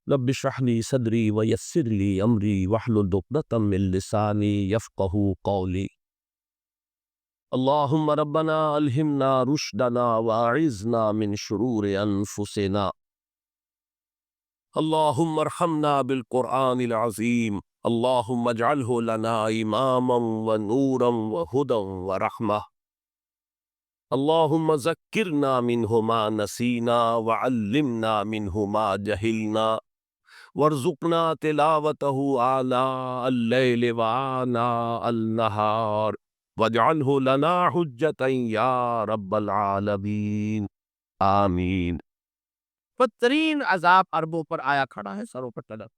رب اشرح لي صدري ويسر لي امري واحلل عقدة من لساني يفقهوا قولي. اللهم ربنا الهمنا رشدنا واعذنا من شرور انفسنا. اللهم ارحمنا بالقرآن العظيم. اللهم اجعله لنا اماما ونورا وهدى ورحمة. اللهم ذكرنا منه ما نسينا وعلمنا منه ما جهلنا وارزقنا تلاوته آناء الليل وآناء النهار واجعله لنا حجة يا رب العالمین آمین. بدترین عذاب عربوں پر آیا کھڑا ہے، سروں پر تلک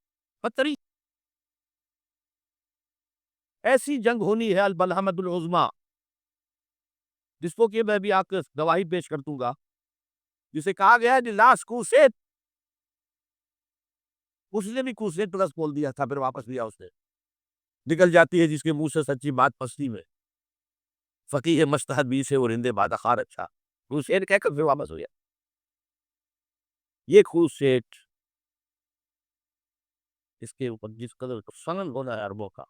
بدترین ایسی جنگ ہونی ہے البلحمۃ العظمیٰ، جس کو کہ میں بھی آپ کو گواہی پیش کر دوں گا، جسے کہا گیا ہے لاسٹ کروسیڈ. اس نے بھی کروسیڈ پلس بول دیا تھا، پھر واپس لیا اس نے. نکل جاتی ہے جس کے منہ سے سچی بات پستی میں. فقیہ مجتہد بھی سے اور ہندے بادہ خار اچھا کروسیڈ کہہ کر پھر واپس ہو گیا. یہ کروسیڈ اس کے اوپر جس قدر سنن ہونا ہے عربوں کا،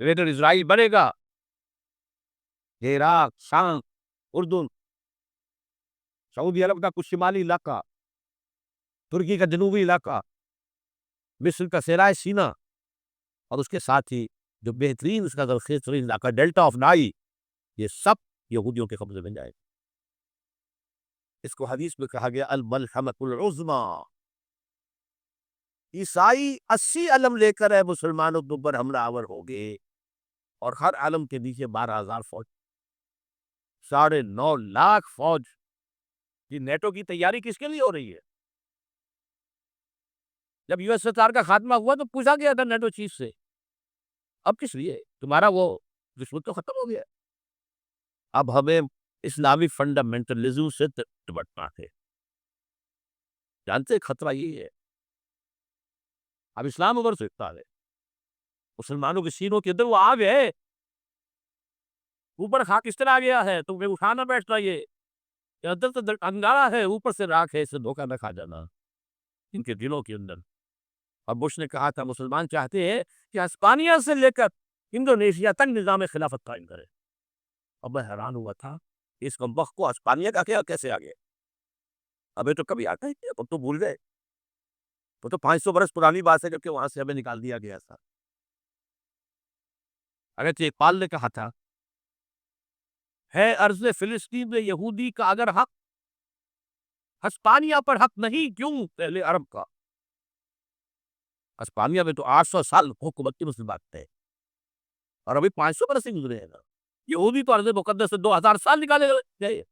گریٹر اسرائیل بنے گا، عراق، شام، اردن، سعودی عرب کا کچھ شمالی علاقہ، ترکی کا جنوبی علاقہ، مصر کا صحرائے سینا، اور اس کے ساتھ ہی جو بہترین اس کا زرخیز ترین علاقہ ڈیلٹا آف نائی، یہ سب یہودیوں کے قبضے میں جائے گا. اس کو حدیث میں کہا گیا الملحمۃ العظمیٰ. عیسائی 80 علم لے کر ہے مسلمانوں کے اوپر حملہ آور ہو گئے، اور ہر عالم کے نیچے 12,000 فوج، 9.5 لاکھ فوج. یہ نیٹو کی تیاری کس کے لیے ہو رہی ہے؟ جب یو ایس ایس آر کا خاتمہ ہوا تو پوچھا گیا تھا نیٹو چیف سے، اب کس لیے؟ تمہارا وہ دشمن تو ختم ہو گیا، اب ہمیں اسلامی فنڈامنٹلزم سے نمٹنا ہے. جانتے خطرہ یہ ہے، اب اسلام ابھر سکتا ہے، مسلمانوں کے سینوں کے اندر وہ آگ ہے، اوپر خاک اس طرح آ گیا ہے، تمہیں اٹھانا بیٹھنا یہ اندر تو انگارا ہے، اوپر سے راکھ ہے، اسے دھوکہ نہ کھا جانا ان کے دلوں کے اندر. اب بش نے کہا تھا مسلمان چاہتے ہیں کہ ہسپانیہ سے لے کر انڈونیشیا تک نظام خلافت قائم کرے. اب میں حیران ہوا تھا اس کمبخت کو ہسپانیہ کا کیا کیسے آ گیا؟ ابھی تو کبھی آتا ہے، اب تو بھول گئے، وہ تو 500 برس پرانی بات ہے، جبکہ وہاں سے ہمیں نکال دیا گیا تھا. اگرچہ اقبال نے کہا تھا ہے ارض فلسطین میں یہودی کا اگر حق، ہسپانیہ پر حق نہیں کیوں پہلے عرب کا؟ ہسپانیہ میں تو 800 سال حکومت کی مسلمات تھے، اور ابھی 500 برس ہی گزرے ہیں نا. یہودی تو ارض مقدس سے 2000 سال نکالے گئے،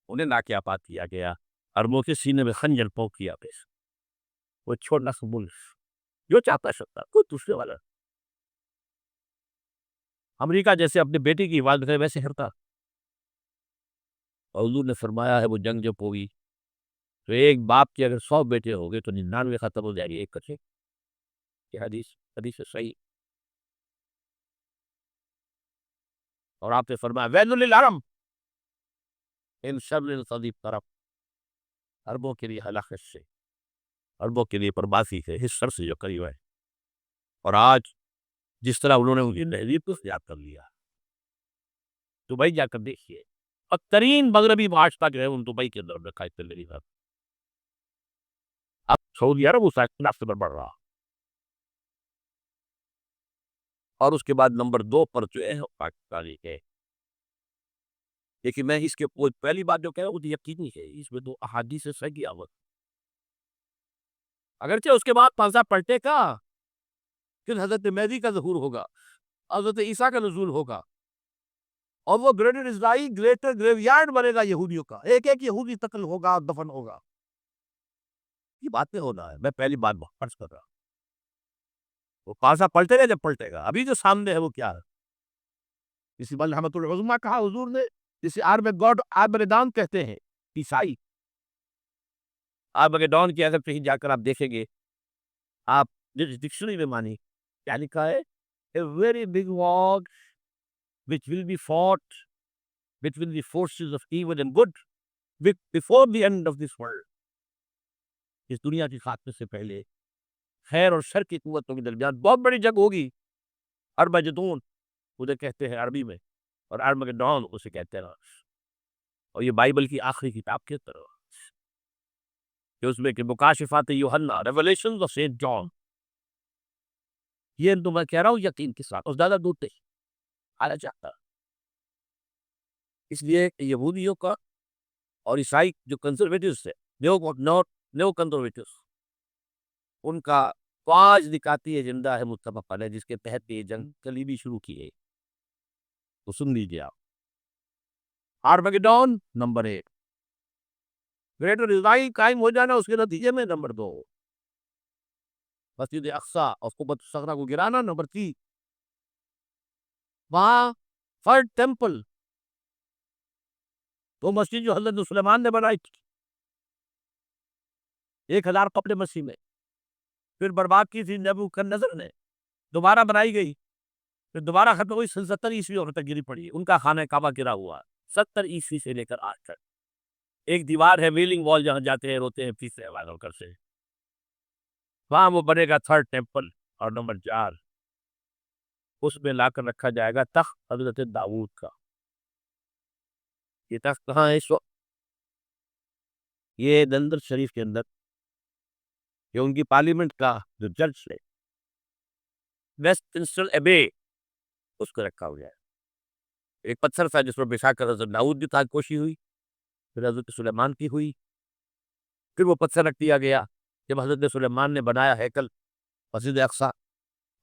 انہیں ناکیا پات کیا گیا، عربوں کے سینے میں خنجر پوک کیا پیش. وہ چھوڑنا قبول جو چاہتا سکتا، کوئی دوسرے والا. امریکہ جیسے اپنے بیٹے کی حفاظت کرے ویسے ہرتا. اور حضور نے فرمایا ہے وہ جنگ جب ہوگی تو ایک باپ کے اگر 100 بیٹے ہو گئے تو 99 ختم ہو جائے گی ایک کچے. یہ حدیث صحیح. اور آپ نے فرمایا ویل للحرم ان شر صدیب طرف، عربوں کے لیے ہلاکت سے، عربوں کے لیے پرباسی ہے اس شر سے جو قریب ہے. اور آج جس طرح انہوں نے ان تہذیب کو یاد کر لیا، دبئی جا کر دیکھیے بدترین مغربی معاشرہ جو ہے ان دبئی کے اندر رکھا ہے میری بات. اب سعودی عرب اس اختلاف سے بڑھ رہا، اور اس کے بعد نمبر 2 پر جو ہے پاکستانی ہے. لیکن میں اس کے پہلی بات جو کہہ رہا ہوں وہ یقینی ہے، اس میں 2 احادیث صحیح آمد. اگرچہ اس کے بعد پانسا پلٹے کا پھر حضرت مہدی کا ظہور ہوگا، حضرت عیسیٰ کا نزول ہوگا، اور وہ گریٹر اسرائیل گریٹر گریو یارڈ بنے گا یہودیوں کا، ایک ایک یہودی قتل ہوگا، دفن ہوگا. یہ بات نہیں ہونا ہے، میں پہلی بات فرض کر رہا ہوں. وہ پانسا پلٹے گا جب پلٹے گا. ابھی جو سامنے ہے وہ کیا ہے؟ اسی ملحمۃ العظمیٰ کہا حضور نے، جسے گاڈ آرمیگیڈون کہتے ہیں عیسائی. آرمیگیڈون کی اگر کہیں جا کر آپ دیکھیں گے، آپ ڈکشنری میں مانی کیا لکھا ہے؟ A very big war which will be fought between the forces of evil and good before the end of this world. اس دنیا کی خاتمے سے پہلے خیر اور شر کی قوتوں کے درمیان بہت بڑی جنگ ہوگی، ارمجدون اسے کہتے ہیں عربی میں، اور ارمگڈون اسے کہتے ہیں، اور یہ بائبل کی آخری کتاب کی طرح کہ اس میں کہ مکاشفات یوحنا، ریولیشنز آف سینٹ جان، یہ تو میں کہہ رہا ہوں یقین کے ساتھ، اور زیادہ دور نہیں آنا چاہتا۔ اس لیے کہ یہودیوں کا اور عیسائی جو کنزرویٹوز ہے، نیو کنزرویٹوز، ان کا 5 نکاتی ایجنڈا ہے متفق علیہ، جس کے تحت یہ جنگ کلیبی شروع کی ہے، تو سن لیجیے آپ۔ آرمگڈون نمبر 1، گریٹر اسرائیل قائم ہو جانا اس کے نتیجے میں نمبر 2، مسجد اقصی اور قبۃ الصخرہ کو گرانا نمبر 3، وہاں فرد ٹیمپل، وہ مسجد جو حضرت سلیمان نے بنائی تھی 1000 قبل مسیح میں، پھر برباد کی تھی نبوکدنضر نے، دوبارہ بنائی گئی، پھر دوبارہ ختم ہوئی 70 عیسوی اور تک گری پڑی، ان کا خانہ کعبہ گرا ہوا 70 عیسوی سے لے کر آج تک۔ ایک دیوار ہے ویلنگ وال، جہاں جاتے ہیں روتے ہیں تیسرے والوں کر سے، وہاں وہ بنے گا 3rd ٹیمپل، اور نمبر 4 اس میں لا کر رکھا جائے گا تخت حضرت داؤد کا۔ یہ تخت کہاں ہے اس وقت؟ یہ لندن شریف کے اندر، یہ ان کی پارلیمنٹ کا جو جج ہے ویسٹ منسٹر ایبے، اس کو رکھا ہوا ہے۔ ایک پتھر تھا جس پر بچھا کر حضرت داؤد کی تاج پوشی ہوئی، پھر حضرت سلیمان کی ہوئی، پھر وہ پتھر رکھ دیا گیا جب حضرت سلیمان نے بنایا ہیکل مسجد اقصی،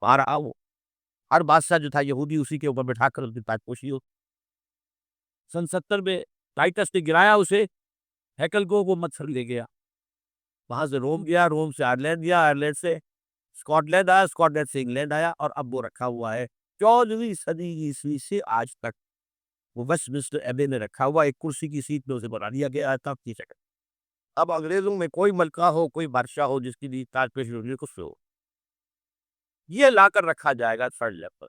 وہاں رہا وہ، ہر بادشاہ جو تھا یہودی اسی کے اوپر بٹھا کر اس کی تاج پوشی ہو۔ سن 70 میں ٹائٹس نے گرایا اسے ہیکل کو، وہ متھر لے گیا، وہاں سے روم گیا، روم سے آئرلینڈ گیا، آئرلینڈ سے اسکاٹ لینڈ آیا، اسکاٹ لینڈ سے انگلینڈ آیا، اور اب وہ رکھا ہوا ہے 14ویں صدی عیسوی سے آج تک، وہ ویسٹ منسٹر ایبے میں رکھا ہوا، ایک کرسی کی سیٹ میں اسے بنا دیا گیا ہے تخت کی شکل۔ اب انگریزوں میں کوئی ملکہ ہو، کوئی بادشاہ ہو جس کی بھی تاج پوشی ہو، کچھ ہو، یہ لا کر رکھا جائے گا 3rd لیول پر،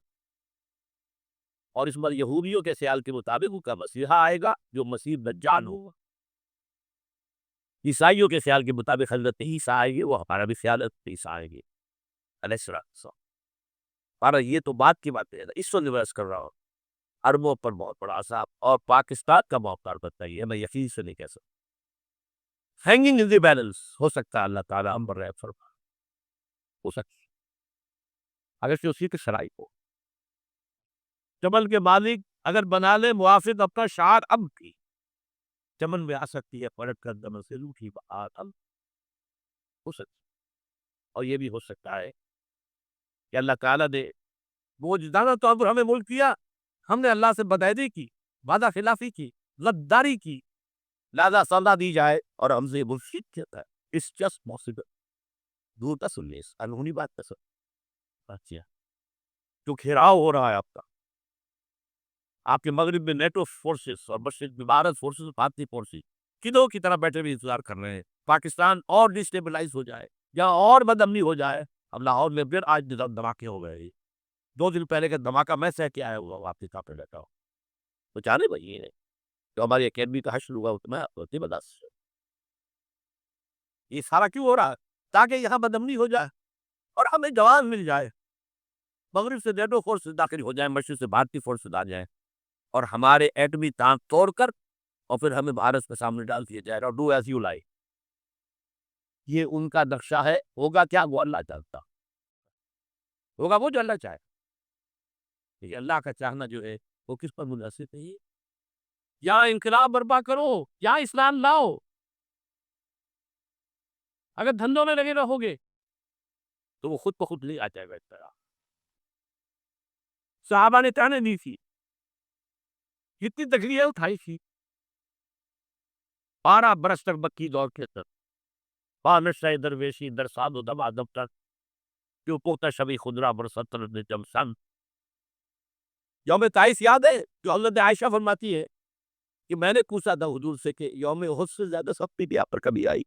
اور اس پر یہودیوں کے خیال کے مطابق ان کا مسیحا آئے گا جو مسیح دجال ہوگا، عیسائیوں کے خیال کے مطابق حضرت عیسیٰ آئے گی، وہ ہمارا بھی خیال ہے عیسیٰ آئے گی علیہ السلام۔ پر یہ تو بات کی بات ہے، اس وقت ریورس کر رہا ہوں، عربوں پر بہت بڑا عذاب، اور پاکستان کا موقع بتائیے، میں یقین سے نہیں کہہ سکتا، ہینگنگ ان دی بیلنس ہو سکتا ہے، اللہ تعالیٰ ہم پر رحم فرمائے، ہو سکتا ہے اگر سے اسی کی شرائط ہو، چمن کے مالک اگر بنا لے موافق اپنا شعار اب کی، چمن میں آ سکتی ہے پلٹ کر دمن سے روٹھی بہار اب، ہو سکتا ہے، اور یہ بھی ہو سکتا ہے کہ اللہ تعالیٰ نے موجودانہ طور پر ہمیں ملک کیا، ہم نے اللہ سے بدعہدی کی، وعدہ خلافی کی، غداری کی، لہذا سزا دی جائے اور ہم سے مرشد کہتا ہے، it's just possible، دور تسلیس انہونی بات تسل جو گھیراؤ ہو رہا ہے آپ کا، آپ کے مغرب میں نیٹو فورسز اور مشرق میں بھارت فورسز، بھارتی فورسز کدوں کی طرح بیٹھے بھی انتظار کر رہے ہیں، پاکستان اور ڈسٹیبلائز ہو جائے یا اور بدامنی ہو جائے۔ اب لاہور میں پھر آج دھماکے ہو گئے، 2 دن پہلے کا دھماکہ میں سہ کے آیا ہوا واپس کہاں پہ بیٹھا ہوں، تو جانے بھائی یہ جو ہماری اکیڈمی کا حشر ہوا میں نہیں بتا سکتا، یہ سارا کیوں ہو رہا ہے؟ تاکہ یہاں بدامنی ہو جائے اور ہمیں جواب مل جائے، مغرب سے نیٹو فورسز داخل ہو جائیں، مشرق سے بھارتی فورسز آ جائیں، اور ہمارے ایٹمی تانک توڑ کر اور پھر ہمیں بھارت کے سامنے ڈال دیا جائے، اور ڈو ایز یو لائک، یہ ان کا نقشہ ہے، ہوگا کیا وہ اللہ چاہتا، ہوگا وہ جو اللہ چاہے، یہ اللہ کا چاہنا جو ہے وہ کس پر منحصر ہے؟ یا انقلاب برپا کرو یا اسلام لاؤ، اگر دھندوں میں لگے رہو گے تو وہ خود بخود نہیں آ جائے گا۔ اس طرح صحابہ نے تانے دی تھی، کتنی تکلیفیں اٹھائی تھی، 12 برس تک مکی دور کے اندر، نشہ درویشی در ساد و دبا دفتر جو پوتا شبی خدرہ برسطر جمسن۔ یوم تائیس یاد ہے جو حضرت عائشہ فرماتی ہے کہ میں نے پوچھا تھا حضور سے کہ یوم احد سے زیادہ سختی بھی آپ پر کبھی آئی؟